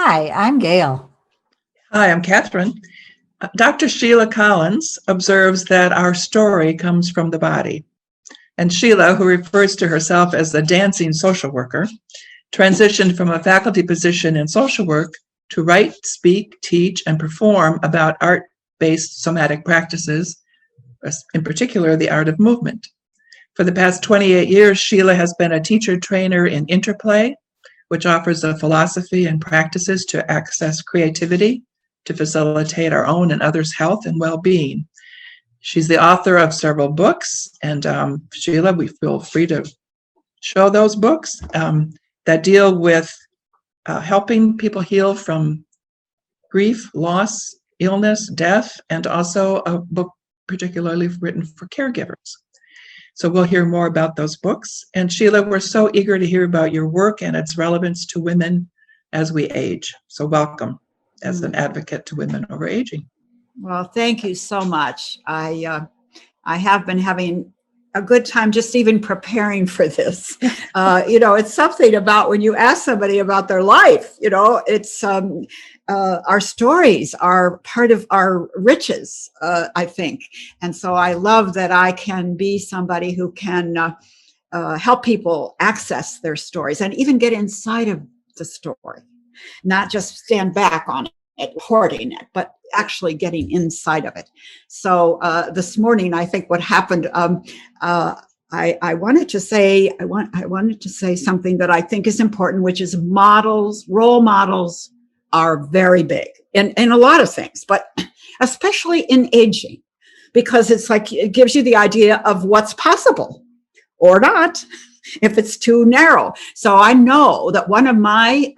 Hi, I'm Gail. Hi, I'm Catherine. Dr. Sheila Collins observes that our story comes from the body. And Sheila, who refers to herself as the dancing social worker, transitioned from a faculty position in social work to write, speak, teach, and perform about art-based somatic practices, in particular, the art of movement. For the past 28 years, Sheila has been a teacher trainer in interplay, which offers a philosophy and practices to access creativity, to facilitate our own and others' health and well-being. She's the author of several books, and Sheila, we feel free to show those books that deal with helping people heal from grief, loss, illness, death, and also a book particularly written for caregivers. So we'll hear more about those books. And Sheila, we're so eager to hear about your work and its relevance to women as we age. So welcome as an advocate to women over aging. Well, thank you so much. I have been having a good time just even preparing for this. It's something about when you ask somebody about their life, it's our stories are part of our riches, I think. And so I love that I can be somebody who can help people access their stories and even get inside of the story, not just stand back on it, reporting it, but actually getting inside of it. So this morning, I think what happened, I wanted to say something that I think is important, which is role models are very big in a lot of things, but especially in aging, because it's like it gives you the idea of what's possible or not if it's too narrow. So I know that one of my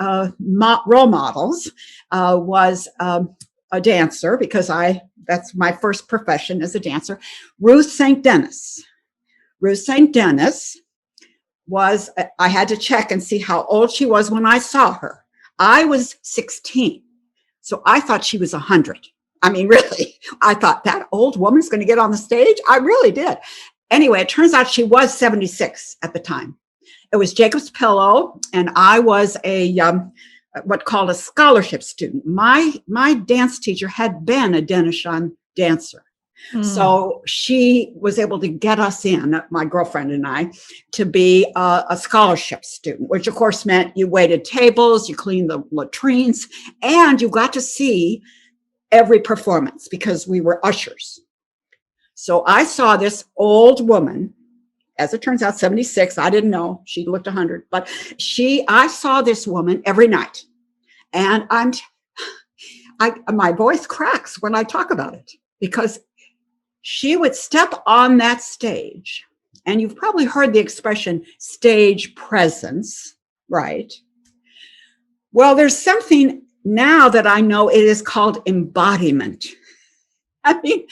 role models was a dancer, because that's my first profession as a dancer, Ruth St. Denis. Ruth St. Denis was, I had to check and see how old she was when I saw her. I was 16, so I thought she was 100. I mean, really, I thought that old woman's going to get on the stage. I really did. Anyway, it turns out she was 76 at the time. It was Jacob's Pillow, and I was what's called a scholarship student. My dance teacher had been a Denishan dancer. So she was able to get us in, my girlfriend and I, to be a scholarship student, which of course meant you waited tables, you cleaned the latrines, and you got to see every performance because we were ushers. So I saw this old woman, as it turns out, 76. I didn't know she looked 100, but I saw this woman every night, and my voice cracks when I talk about it, because she would step on that stage, and you've probably heard the expression stage presence, right? Well, there's something now that I know, it is called embodiment. I mean,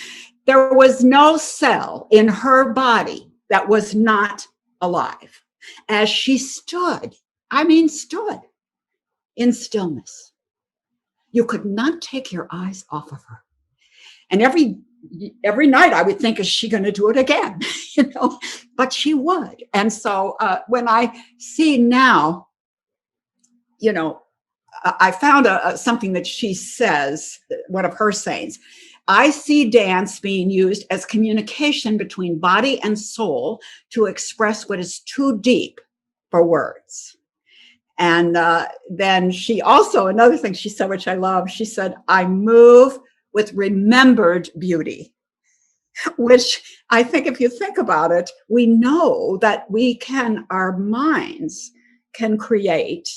there was no cell in her body that was not alive as she stood in stillness. You could not take your eyes off of her. And every night I would think, is she going to do it again? But she would. And so when I see now, I found something that she says, one of her sayings. I see dance being used as communication between body and soul to express what is too deep for words. And then she also, another thing she said, which I love, she said, I move with remembered beauty, which I think if you think about it, we know that our minds can create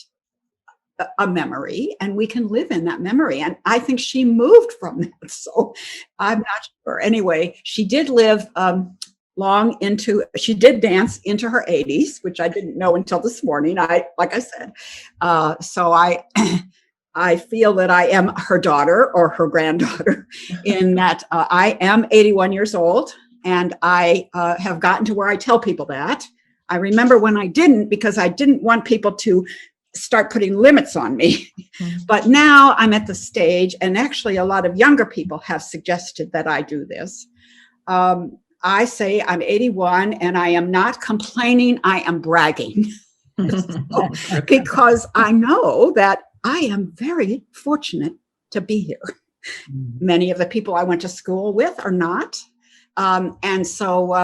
a memory, and we can live in that memory. And I think she moved from that. So I'm not sure. Anyway, she did live she did dance into her 80s, which I didn't know until this morning. Like I said, so I feel that I am her daughter or her granddaughter in that I am 81 years old, and I have gotten to where I tell people that. I remember when I didn't, because I didn't want people to start putting limits on me. But now I'm at the stage, and actually a lot of younger people have suggested that I do this. I say I'm 81 and I am not complaining, I am bragging. Because I know that I am very fortunate to be here. Mm-hmm. Many of the people I went to school with are not. And so,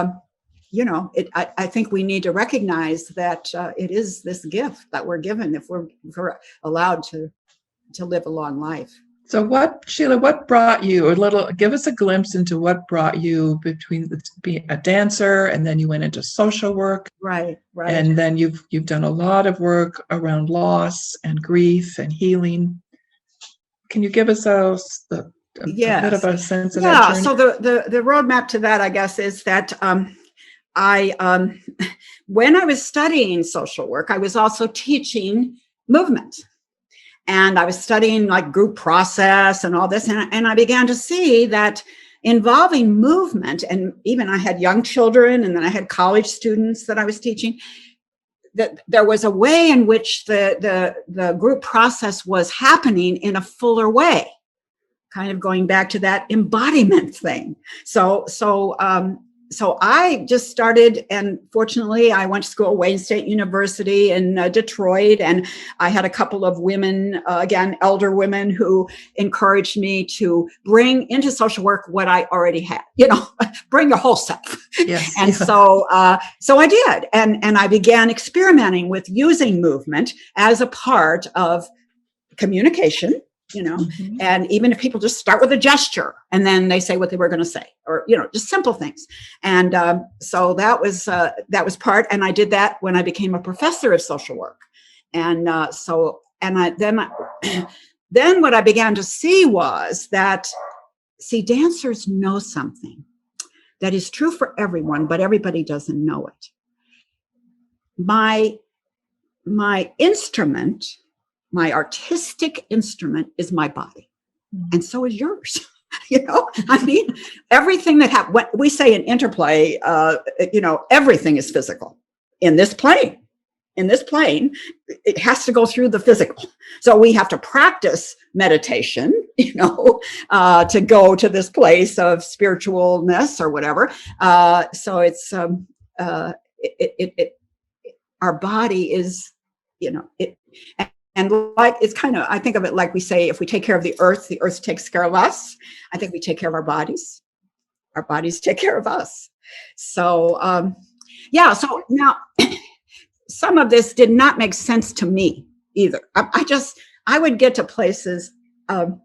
I think we need to recognize that it is this gift that we're given if we're allowed to live a long life. So Sheila, what brought you give us a glimpse into what brought you between being a dancer and then you went into social work. Right. And then you've done a lot of work around loss and grief and healing. Can you give us a bit of a sense of that journey? So the roadmap to that, I guess, is that when I was studying social work, I was also teaching movement. And I was studying like group process and all this. And I began to see that involving movement, and even I had young children and then I had college students that I was teaching, that there was a way in which the group process was happening in a fuller way, kind of going back to that embodiment thing. So I just started, and fortunately I went to school at Wayne State University in Detroit, and I had a couple of women, again, elder women, who encouraged me to bring into social work what I already had, bring your whole self. Yes. And so I did, and I began experimenting with using movement as a part of communication. Mm-hmm. And even if people just start with a gesture and then they say what they were going to say, or, just simple things. And so that was part. And I did that when I became a professor of social work. And then what I began to see was that, dancers know something that is true for everyone, but everybody doesn't know it. My instrument, my artistic instrument, is my body. And so is yours. Everything that happens, what we say in interplay, everything is physical in this plane. In this plane, it has to go through the physical. So we have to practice meditation, to go to this place of spiritualness or whatever. So it's, our body is, and like, it's kind of, I think of it like we say, if we take care of the earth takes care of us. I think we take care of our bodies take care of us. So, so now some of this did not make sense to me either. I would get to places, well,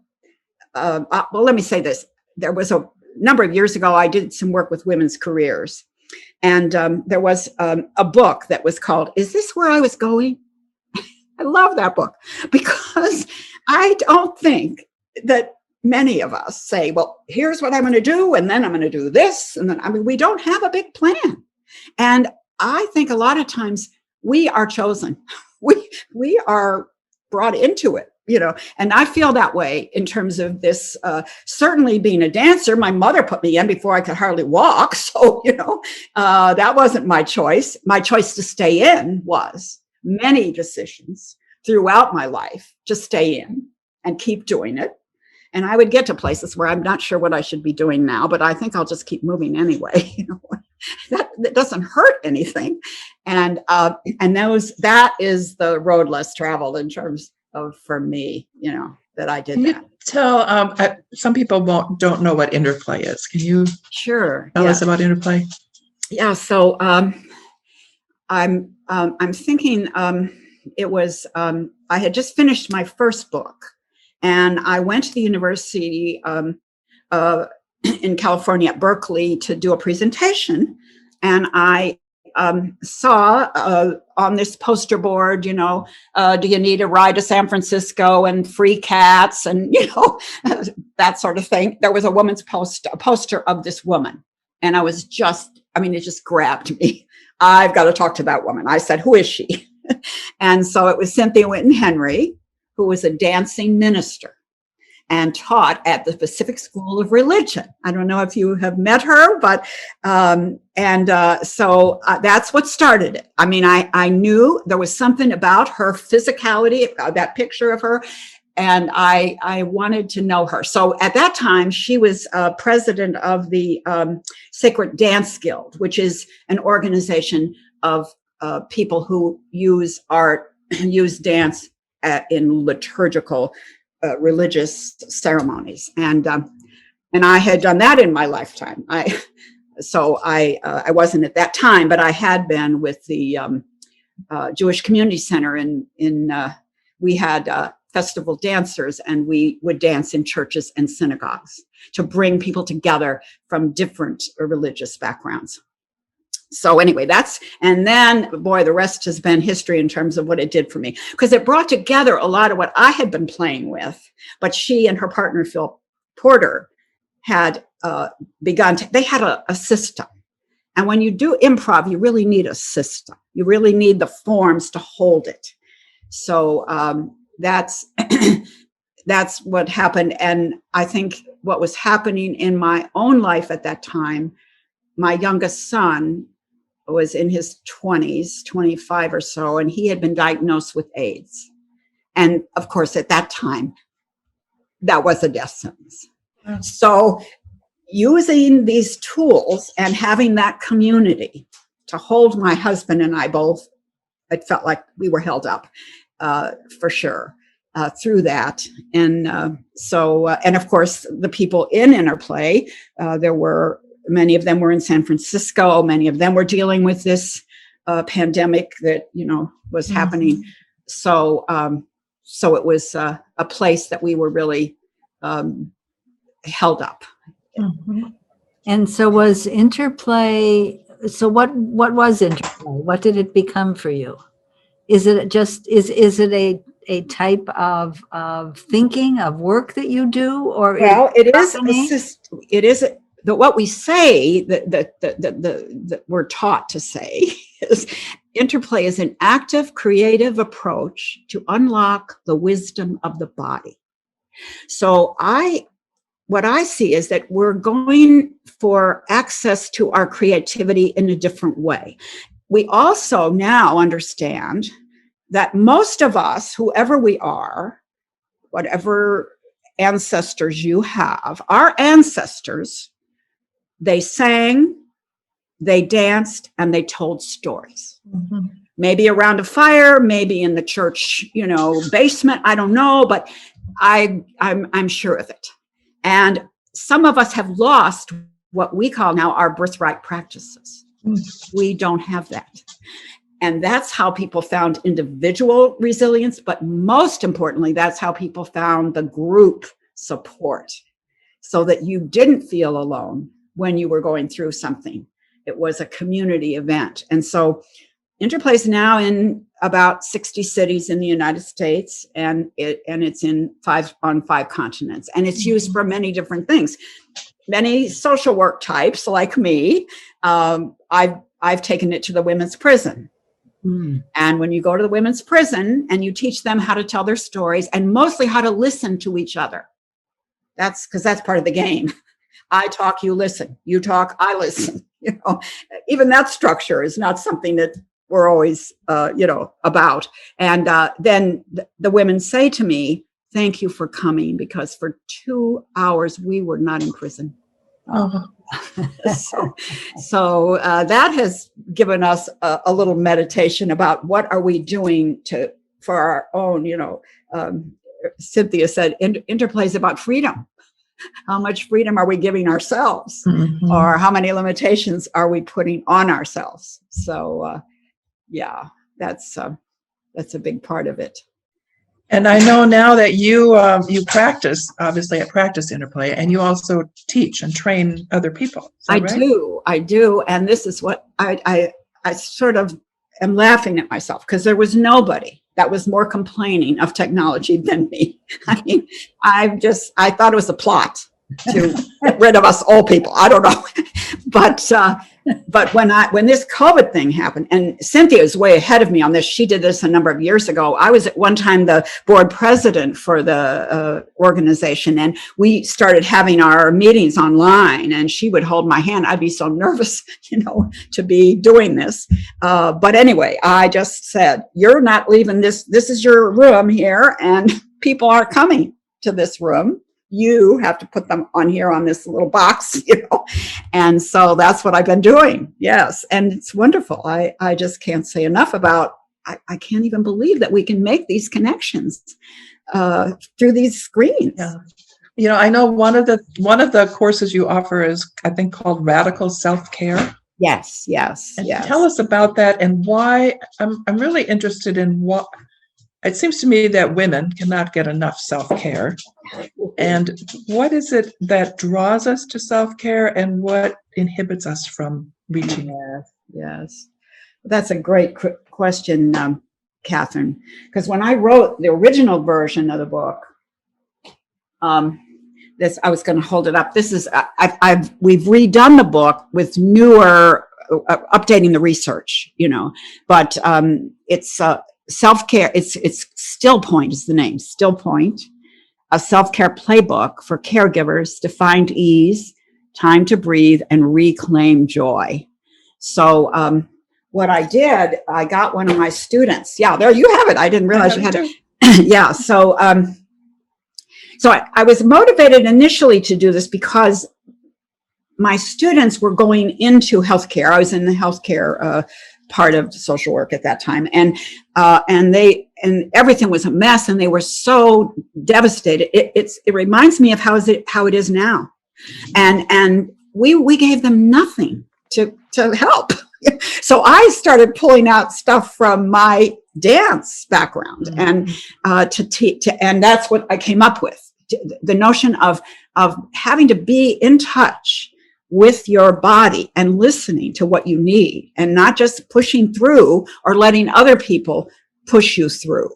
let me say this. There was a number of years ago, I did some work with women's careers. And there was a book that was called, Is This Where I Was Going? I love that book, because I don't think that many of us say, well, here's what I'm going to do, and then I'm going to do this. And then, we don't have a big plan. And I think a lot of times we are chosen. We are brought into it, and I feel that way in terms of this, certainly being a dancer. My mother put me in before I could hardly walk. So, that wasn't my choice. My choice to stay in was many decisions throughout my life to stay in and keep doing it. And I would get to places where I'm not sure what I should be doing now, but I think I'll just keep moving anyway. That doesn't hurt anything. And that is the road less traveled in terms of, for me, that I did. Can you tell, some people don't know what interplay is. Can you tell us about interplay? Yeah. So I'm thinking it was, I had just finished my first book, and I went to the university in California at Berkeley to do a presentation. And I saw on this poster board, do you need a ride to San Francisco and free cats and, that sort of thing. There was a woman's poster of this woman. And I was it just grabbed me. I've got to talk to that woman. I said, who is she? And so it was Cynthia Winton Henry, who was a dancing minister and taught at the Pacific School of Religion. I don't know if you have met her, but so that's what started it. I knew there was something about her physicality, that picture of her, and I wanted to know her. So at that time, she was president of the Sacred Dance Guild, which is an organization of people who use art, use dance in liturgical religious ceremonies. And I had done that in my lifetime. I wasn't at that time, but I had been with the Jewish Community Center we had festival dancers, and we would dance in churches and synagogues to bring people together from different religious backgrounds. So anyway, and then, boy, the rest has been history in terms of what it did for me, because it brought together a lot of what I had been playing with, but she and her partner, Phil Porter, had they had a system. And when you do improv, you really need a system. You really need the forms to hold it. So that's what happened. And I think what was happening in my own life at that time, my youngest son was in his 20s, 25 or so, and he had been diagnosed with AIDS. And of course, at that time, that was a death sentence. Wow. So using these tools and having that community to hold my husband and I both, it felt like we were held up for sure through that. And and of course, the people in Interplay, many of them were in San Francisco. Many of them were dealing with this pandemic that, was happening. So it was a place that we were really held up. Mm-hmm. And so was Interplay, so what was Interplay? What did it become for you? Is it just, is it a type of thinking, of work that you do? Or well, it is what we say that we're taught to say is Interplay is an active, creative approach to unlock the wisdom of the body. So what I see is that we're going for access to our creativity in a different way. We also now understand that most of us, whoever we are, whatever ancestors you have, our ancestors, they sang, they danced, and they told stories. Mm-hmm. Maybe around a fire, maybe in the church, basement, I don't know, but I'm sure of it. And some of us have lost what we call now our birthright practices. We don't have that. And that's how people found individual resilience. But most importantly, that's how people found the group support, so that you didn't feel alone when you were going through something. It was a community event. And so Interplay is now in about 60 cities in the United States, and it's on 5 continents. And it's used for many different things. Many social work types like me, I've taken it to the women's prison. Mm. And when you go to the women's prison and you teach them how to tell their stories, and mostly how to listen to each other. That's part of the game. I talk, you listen. You talk, I listen. Even that structure is not something that we're always, about. And then the women say to me, "Thank you for coming, because for 2 hours we were not in prison." Oh. so that has given us a little meditation about what are we doing for our own. Cynthia said, "Interplay is about freedom." How much freedom are we giving ourselves, mm-hmm. or how many limitations are we putting on ourselves? So, that's a big part of it. And I know now that you practice, obviously at Practice Interplay, and you also teach and train other people. I do. And this is what I sort of am laughing at myself, because there was nobody that was more complaining of technology than me. I mean, I thought it was a plot to get rid of us old people. I don't know. But when this COVID thing happened, and Cynthia is way ahead of me on this, she did this a number of years ago. I was at one time the board president for the organization, and we started having our meetings online, and she would hold my hand. I'd be so nervous, to be doing this. But anyway, I just said, "You're not leaving this. This is your room here, and people aren't coming to this room. You have to put them on here on this little box, And so that's what I've been doing. Yes. And it's wonderful. I just can't say enough about I can't even believe that we can make these connections through these screens. Yeah. You know, I know one of the courses you offer is, I think, called Radical Self-Care. Yes, yes, And yes. tell us about that and why. I'm really interested in what it seems to me that women cannot get enough self-care. And what is it that draws us to self-care and what inhibits us from reaching it? Yes. That's a great question, Catherine, because when I wrote the original version of the book, I was going to hold it up. This is, we've redone the book with newer, updating the research, but it's self-care. It's Stillpoint is the name, Stillpoint, a self-care playbook for caregivers to find ease, time to breathe, and reclaim joy. So what I did, I got one of my students. Yeah, there you have it. I didn't realize you had it. Yeah. So I was motivated initially to do this because my students were going into healthcare. I was in the healthcare part of social work at that time, and everything was a mess, and they were so devastated. It reminds me of how it is now, and we gave them nothing to help. So I started pulling out stuff from my dance background, and and that's what I came up with. The notion of having to be in touch with your body and listening to what you need, and not just pushing through or letting other people push you through.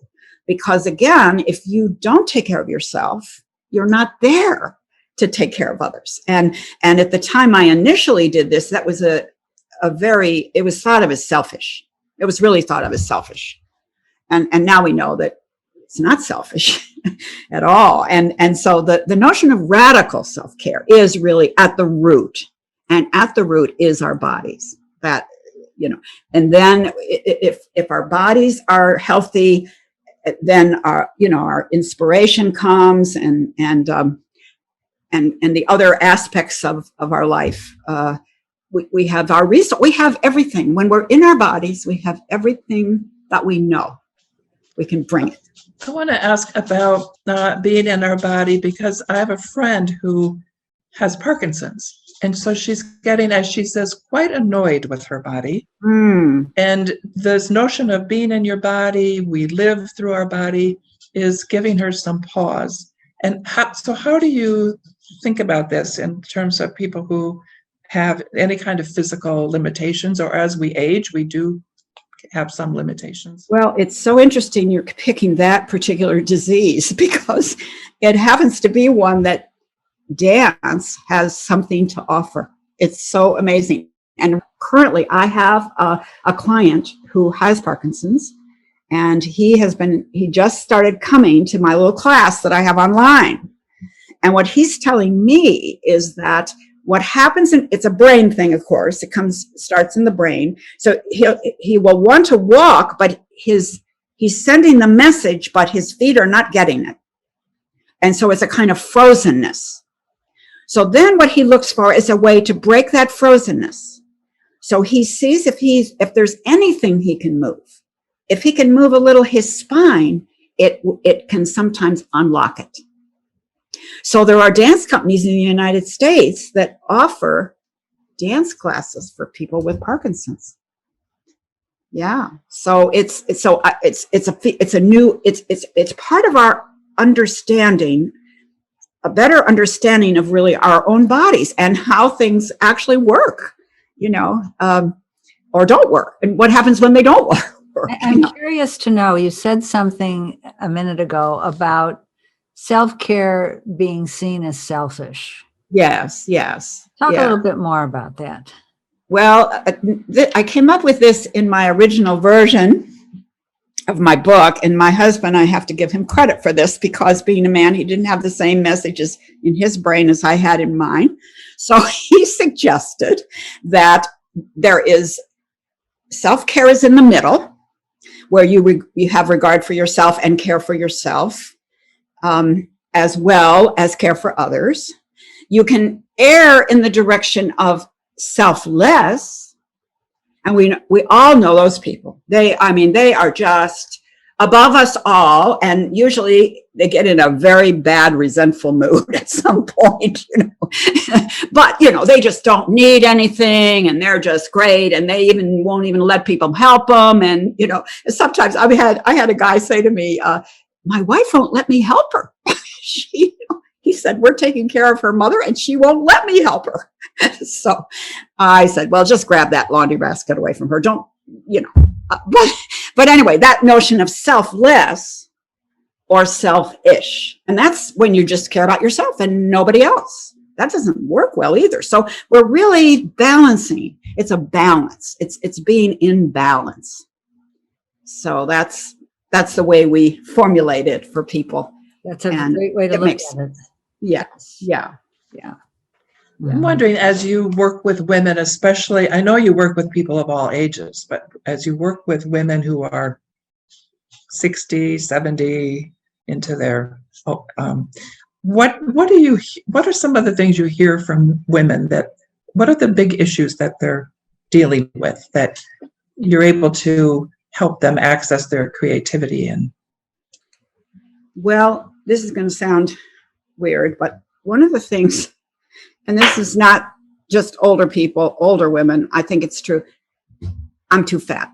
Because again, if you don't take care of yourself, you're not there to take care of others. And at the time I initially did this, that was it was thought of as selfish. It was really thought of as selfish. And now we know that it's not selfish at all. And so the notion of radical self-care is really at the root, and at the root is our bodies. That, and then if our bodies are healthy, then our inspiration comes, and the other aspects of our life. We have our resource. We have everything. When we're in our bodies, we have everything that we know. We can bring it. I want to ask about being in our body, because I have a friend who has Parkinson's. And so she's getting, as she says, quite annoyed with her body. And this notion of being in your body, we live through our body, is giving her some pause. And how do you think about this in terms of people who have any kind of physical limitations, or as we age, we do have some limitations? Well, it's so interesting you're picking that particular disease, because it happens to be one that dance has something to offer. It's so amazing. And currently I have a client who has Parkinson's, and he just started coming to my little class that I have online. And what he's telling me is that what happens, it's a brain thing, of course. It starts in the brain. So he will want to walk, but he's sending the message, but his feet are not getting it. And so it's a kind of frozenness. So then what he looks for is a way to break that frozenness. So he sees if there's anything he can move. If he can move a little his spine, it can sometimes unlock it. So there are dance companies in the United States that offer dance classes for people with Parkinson's. Yeah. So it's part of our understanding, a better understanding of really our own bodies and how things actually work, or don't work, and what happens when they don't work. I'm curious to know, you said something a minute ago about self-care being seen as selfish. Yes. Talk a little bit more about that. Well, I came up with this in my original version of my book, and my husband, I have to give him credit for this, because being a man, he didn't have the same messages in his brain as I had in mine. So he suggested that there is self-care is in the middle, where you have regard for yourself and care for yourself, as well as care for others. You can err in the direction of selfless, And we all know those people. They are just above us all. And usually they get in a very bad, resentful mood at some point, but, they just don't need anything and they're just great. And they won't even let people help them. And, sometimes I had a guy say to me, my wife won't let me help her. He said, we're taking care of her mother and she won't let me help her. So I said, well, just grab that laundry basket away from her. Don't, but anyway, that notion of selfless or selfish. And that's when you just care about yourself and nobody else. That doesn't work well either. So we're really balancing. It's a balance. It's being in balance. So that's the way we formulate it for people. That's a great way to look at it. Yes. Yeah. I'm wondering, as you work with women, especially, I know you work with people of all ages, but as you work with women who are 60, 70 into their, what are some of the things you hear from women what are the big issues that they're dealing with that you're able to help them access their creativity in? Well, this is going to sound weird, but one of the things, and this is not just older people, older women, I think it's true. I'm too fat.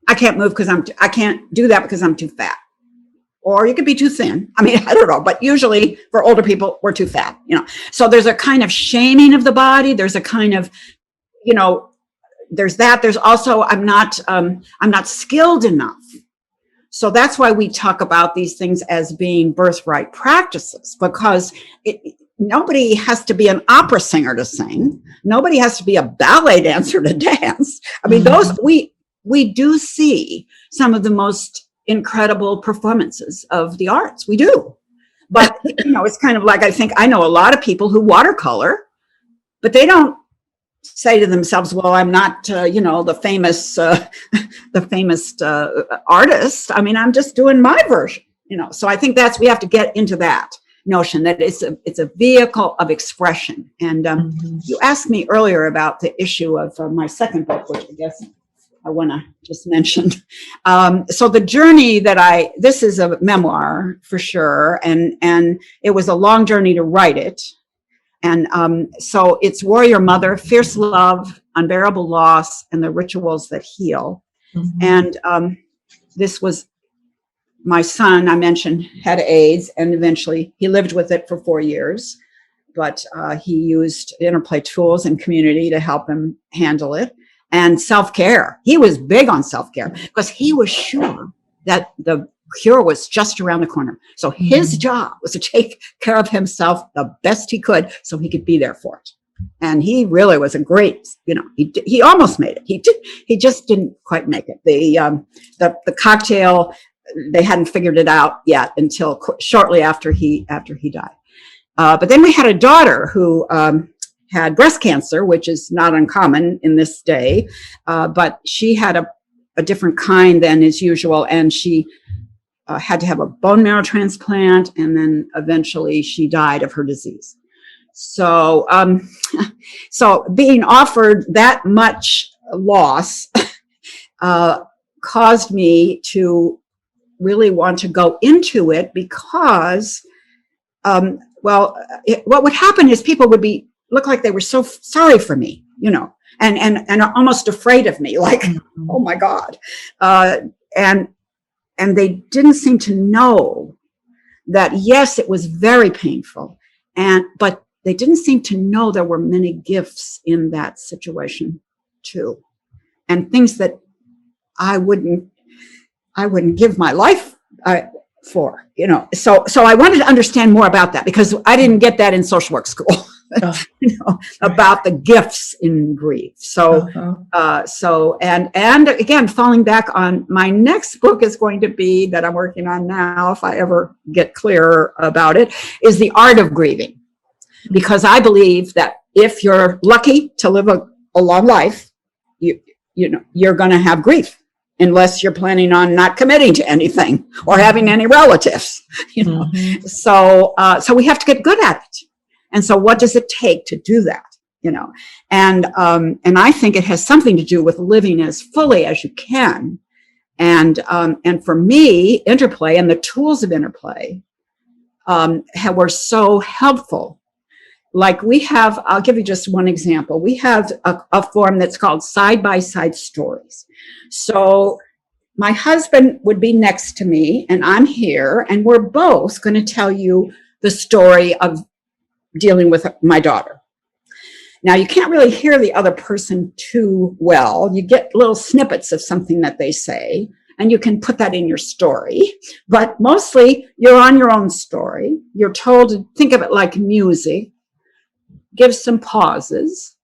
I can't move because I can't do that because I'm too fat. Or you could be too thin. I don't know, but usually for older people, we're too fat, So there's a kind of shaming of the body. There's a kind of, there's that. There's also, I'm not skilled enough. So that's why we talk about these things as being birthright practices, because nobody has to be an opera singer to sing. Nobody has to be a ballet dancer to dance. Those, we do see some of the most incredible performances of the arts. We do. But, it's kind of like, I know a lot of people who watercolor, but they don't say to themselves, well, I'm not, the famous artist. I'm just doing my version, So I think we have to get into that notion that it's a vehicle of expression. And you asked me earlier about the issue of my second book, which I guess I want to just mention. So the journey this is a memoir for sure. And it was a long journey to write it. And so it's Warrior Mother, Fierce Love, Unbearable Loss, and the Rituals That Heal. And this was my son, I mentioned, had AIDS, and eventually he lived with it for 4 years. But he used interplay tools and community to help him handle it. And self-care. He was big on self-care because he was sure that the cure was just around the corner. So his job was to take care of himself the best he could so he could be there for it. And he really was a great, he almost made it. He just didn't quite make it. The cocktail, they hadn't figured it out yet until shortly after he died. But then we had a daughter who had breast cancer, which is not uncommon in this day. But she had a different kind than is usual. And she had to have a bone marrow transplant, and then eventually she died of her disease. So, so being offered that much loss caused me to really want to go into it because, what would happen is people would look like they were so sorry for me, and almost afraid of me, like, oh my God, and they didn't seem to know that, yes, it was very painful. But they didn't seem to know there were many gifts in that situation too. And things that I wouldn't give my life for, So I wanted to understand more about that because I didn't get that in social work school. About the gifts in grief. So, and again, falling back on my next book is going to be that I'm working on now, if I ever get clearer about it, is The Art of Grieving. Because I believe that if you're lucky to live a long life, you're going to have grief unless you're planning on not committing to anything or having any relatives, So we have to get good at it. And so what does it take to do that? and I think it has something to do with living as fully as you can. And for me, interplay and the tools of interplay were so helpful. Like we have, I'll give you just one example. We have a form that's called side-by-side stories. So my husband would be next to me and I'm here, and we're both going to tell you the story of dealing with my daughter. Now, you can't really hear the other person too well. You get little snippets of something that they say, and you can put that in your story. But mostly, you're on your own story. You're told to think of it like music. Give some pauses.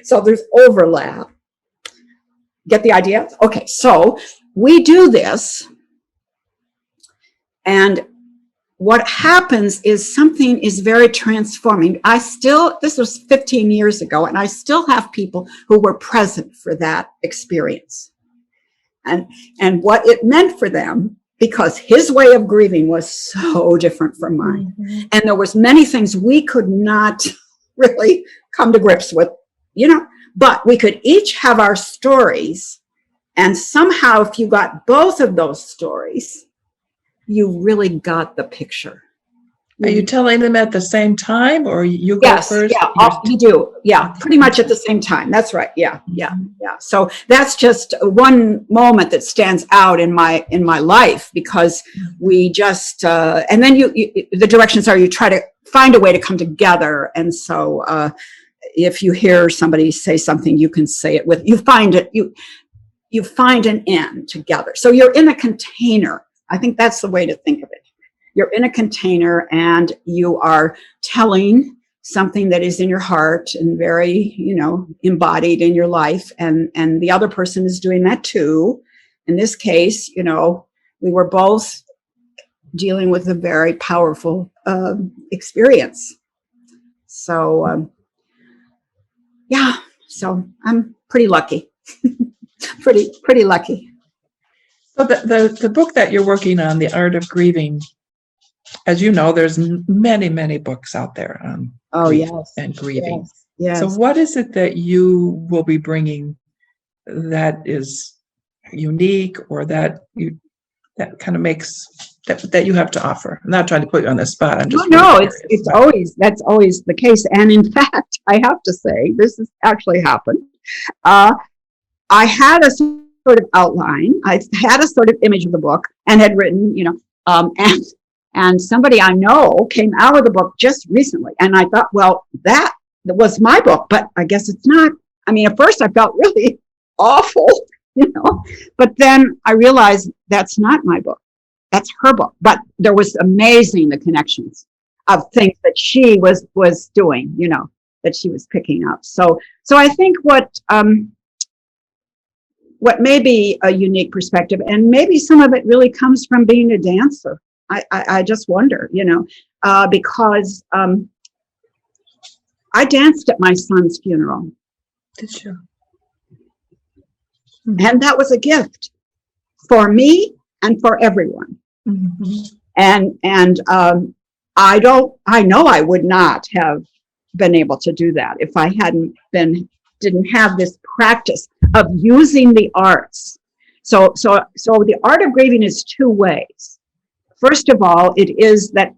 So there's overlap. Get the idea? Okay, so we do this. And what happens is something is very transforming. This was 15 years ago, and I still have people who were present for that experience. And what it meant for them, because his way of grieving was so different from mine. Mm-hmm. And there was many things we could not really come to grips with, but we could each have our stories. And somehow, if you got both of those stories, you really got the picture. Are you telling them at the same time, or you go first? Yeah, you do. Yeah, pretty much at the same time. That's right. Yeah. So that's just one moment that stands out in my life, because we just and then the directions are you try to find a way to come together. And so if you hear somebody say something, you can say it with you find an end together. So you're in a container. I think that's the way to think of it. You're in a container and you are telling something that is in your heart and very, embodied in your life. And the other person is doing that too. In this case, we were both dealing with a very powerful experience. So, so I'm pretty lucky, pretty lucky. So the book that you're working on, The Art of Grieving, as you know, there's many, many books out there on grief and grieving. Yes. So what is it that you will be bringing that is unique, or that kind of makes that you have to offer? I'm not trying to put you on the spot. I'm just that's always the case. And in fact, I have to say, this has actually happened. I had a sort of outline. I had a sort of image of the book and had written, and somebody I know came out of the book just recently. And I thought, well, that was my book, but I guess it's not. I mean, at first I felt really awful, but then I realized that's not my book. That's her book. But there was amazing, the connections of things that she was doing, that she was picking up. So I think what may be a unique perspective, and maybe some of it really comes from being a dancer. I just wonder, because I danced at my son's funeral. Did you? And that was a gift for me and for everyone. Mm-hmm. And I know I would not have been able to do that if I didn't have this practice of using the arts. So the art of grieving is two ways. First of all, it is that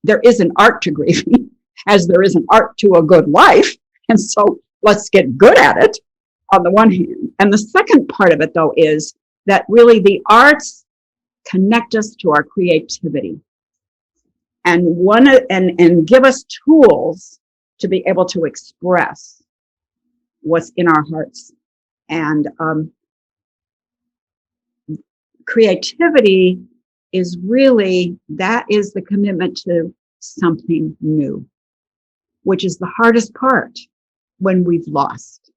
there is an art to grieving, as there is an art to a good life. And so let's get good at it on the one hand. And the second part of it, though, is that really the arts connect us to our creativity and give us tools to be able to express what's in our hearts. And creativity is that is the commitment to something new, which is the hardest part when we've lost.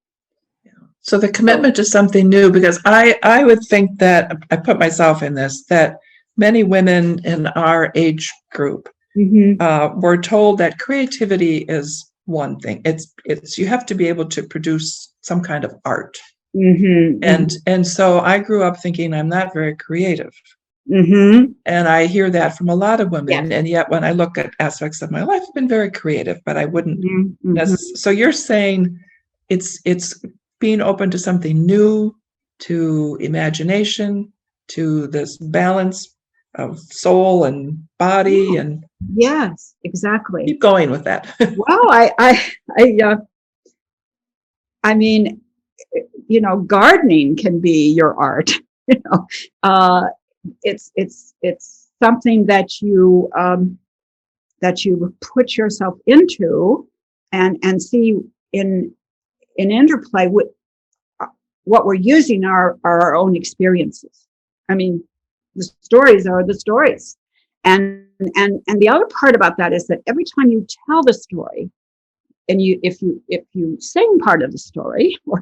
So the commitment to something new, because I would think that, I put myself in this, that many women in our age group were told that creativity is one thing. It's you have to be able to produce some kind of art. And so I grew up thinking I'm not very creative. Mm-hmm. And I hear that from a lot of women. Yes. And yet when I look at aspects of my life, I've been very creative, but I wouldn't Mm-hmm. So you're saying it's being open to something new, to imagination, to this balance of soul and body, and Yes, exactly. keep going with that. Well, I mean, gardening can be your art. You know, it's something that you put yourself into, and see in interplay with what we're using are our own experiences. I mean, the stories are the stories, and the other part about that is that every time you tell the story, and if you sing part of the story, or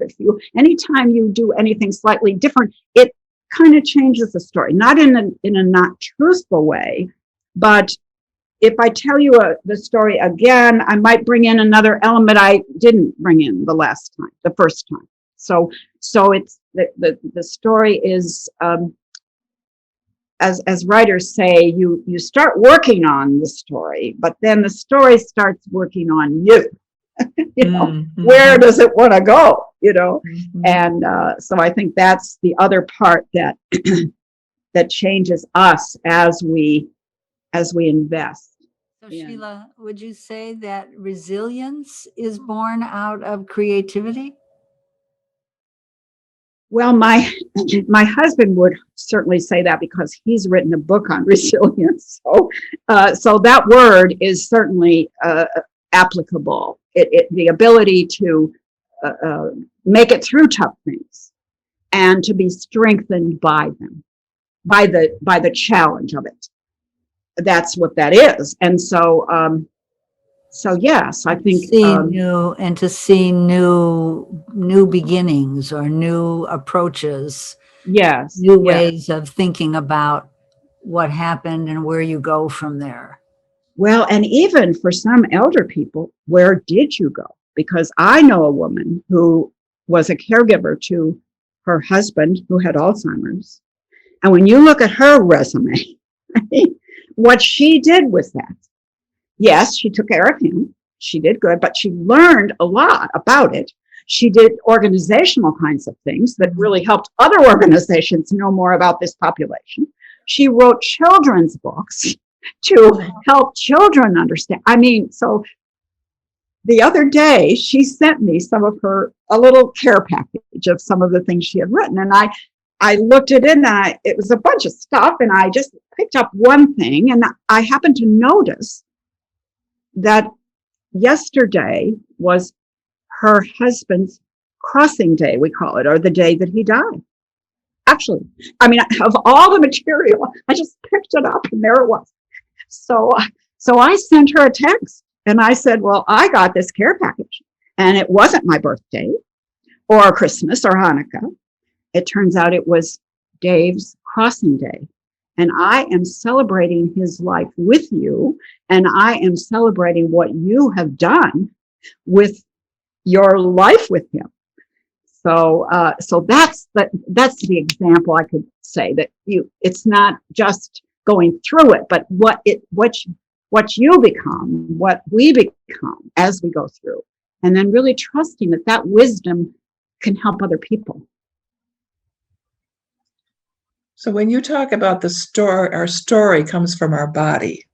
anytime you do anything slightly different, it kind of changes the story, not in a not truthful way, but if I tell you the story again, I might bring in another element I didn't bring in the first time. So it's the story is, as writers say, you start working on the story, but then the story starts working on you. Where does it want to go? And so I think that's the other part that that changes us as we invest. So Yeah. Sheila, would you say that resilience is born out of creativity? Well, my husband would certainly say that, because he's written a book on resilience. So that word is certainly applicable. The ability to make it through tough things, and to be strengthened by them, by the challenge of it. That's what that is. And so yes, I think To see new beginnings, or new approaches, yes, new yes. ways of thinking about what happened and where you go from there. Well, and even for some elder people, where did you go? Because I know a woman who was a caregiver to her husband who had Alzheimer's. And when you look at her resume, what she did with that, yes, she took care of him. She did good, but she learned a lot about it. She did organizational kinds of things that really helped other organizations know more about this population. She wrote children's books to help children understand. I mean, so the other day she sent me a little care package of some of the things she had written. And I looked at it, and it was a bunch of stuff, and I just picked up one thing, and I happened to notice that yesterday was her husband's crossing day, we call it, or the day that he died. Actually, I mean, of all the material, I just picked it up, and there it was. So I sent her a text, and I said, well, I got this care package, and it wasn't my birthday or Christmas or Hanukkah. It turns out it was Dave's crossing day. And I am celebrating his life with you, and I am celebrating what you have done with your life with him. So that's the example I could say, that it's not just going through it, but what you become, what we become as we go through, and then really trusting that wisdom can help other people. So when you talk about the story, our story comes from our body.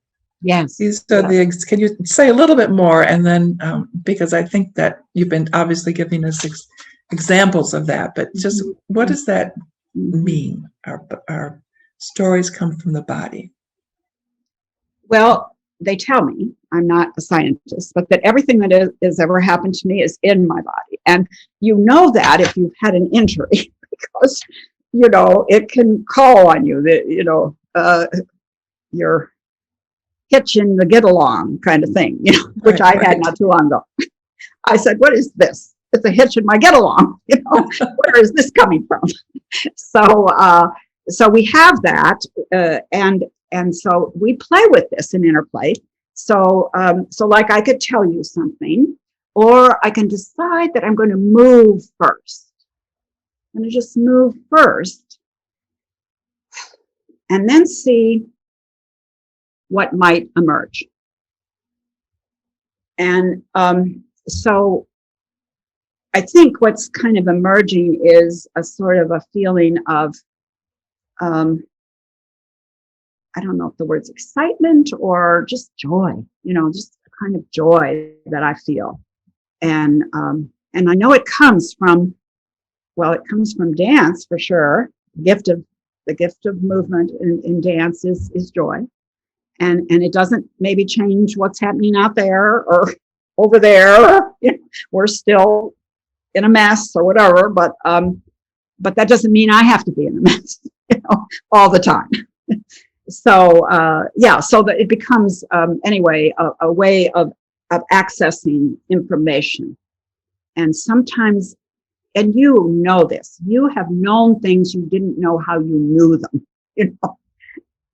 Yes. Can you say a little bit more? And then, because I think that you've been obviously giving us examples of that, but just what does that mean? Our stories come from the body. Well, they tell me, I'm not a scientist, but that everything that has ever happened to me is in my body. And you know that if you've had an injury, because it can call on you, that your hitch in the get along kind of thing, which I had not too long ago. I said, what is this? It's a hitch in my get along. Where is this coming from? So we have that, and so we play with this in interplay. So like I could tell you something, or I can decide that I'm going to move first. I'm going to just move first. and then see what might emerge. And so I think what's kind of emerging is a sort of a feeling of, I don't know if the word's excitement or just joy, just a kind of joy that I feel. And I know it comes from dance for sure. The gift of movement in dance is joy. And it doesn't maybe change what's happening out there or over there. We're still in a mess or whatever, but that doesn't mean I have to be in a mess, all the time. So so that it becomes anyway a way of accessing information. And sometimes, and you know this, you have known things you didn't know how you knew them,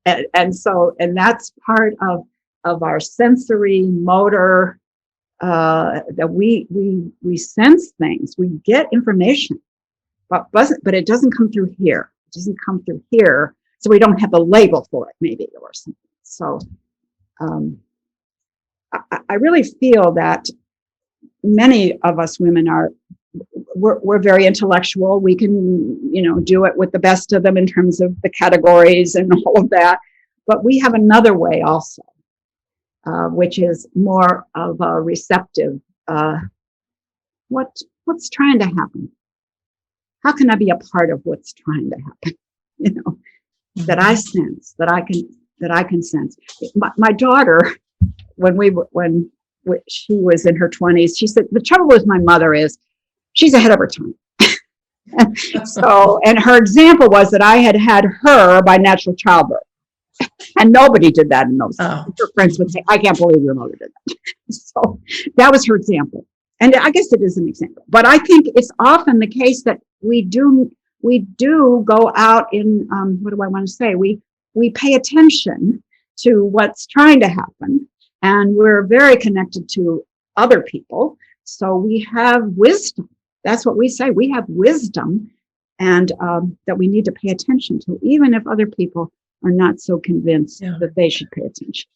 and that's part of our sensory motor, that we sense things, we get information, but it doesn't come through here. It doesn't come through here. So we don't have a label for it, maybe, or something. So I really feel that many of us women we're very intellectual. We can, do it with the best of them in terms of the categories and all of that. But we have another way also, which is more of a receptive. What's trying to happen? How can I be a part of what's trying to happen? That I sense, that I can sense. My daughter, when she was in her 20s, she said, the trouble with my mother is she's ahead of her time. And her example was that I had her by natural childbirth. And nobody did that in those days. Her friends would say, I can't believe your mother did that. So that was her example. And I guess it is an example. But I think it's often the case that we do go out in, what do I want to say? We pay attention to what's trying to happen, and we're very connected to other people. So we have wisdom. That's what we say. We have wisdom, and that we need to pay attention to, even if other people are not so convinced that they should pay attention.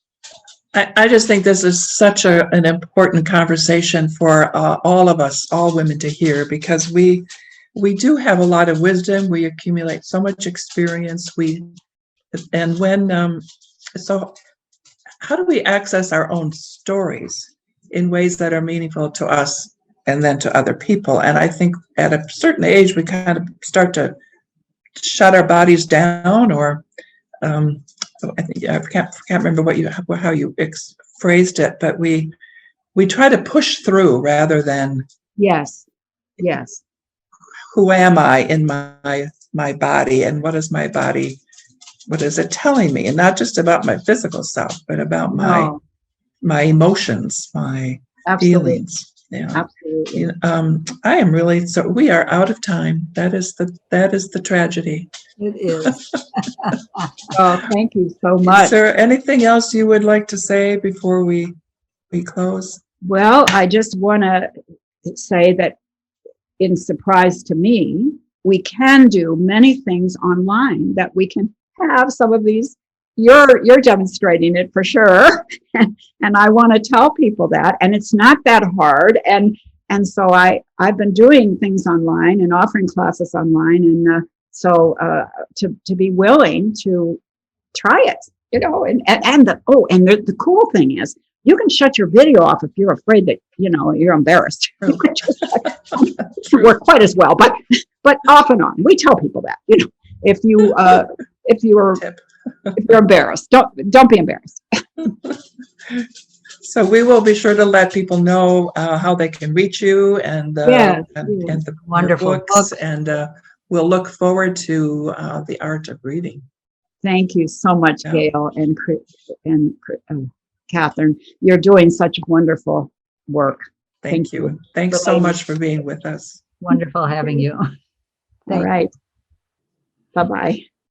I just think this is such an important conversation for all of us, all women, to hear, because we do have a lot of wisdom. We accumulate so much experience. So how do we access our own stories in ways that are meaningful to us and then to other people? And I think at a certain age, we kind of start to shut our bodies down, or I can't remember how you phrased it, but we try to push through rather than yes. Who am I in my body, and what is my body? What is it telling me? And not just about my physical self, but about my emotions, my feelings. Yeah. Absolutely. I am really, so we are out of time. That is the tragedy. It is. Oh, thank you so much. Is there anything else you would like to say before we close? Well, I just want to say that, in surprise to me, we can do many things online, that we can have some of these. You're demonstrating it for sure. And I want to tell people that, and it's not that hard. And so I've been doing things online and offering classes online. And so to be willing to try it, the cool thing is, you can shut your video off if you're afraid that, you're embarrassed. You can just work quite as well, but off and on. We tell people that, if you're embarrassed, don't be embarrassed. So we will be sure to let people know how they can reach you and the wonderful books, and we'll look forward to The Art of Grieving. Thank you so much, Gail and Catherine. You're doing such wonderful work. Thank you. Thanks so much for being with us. Wonderful having you. All right. Bye-bye.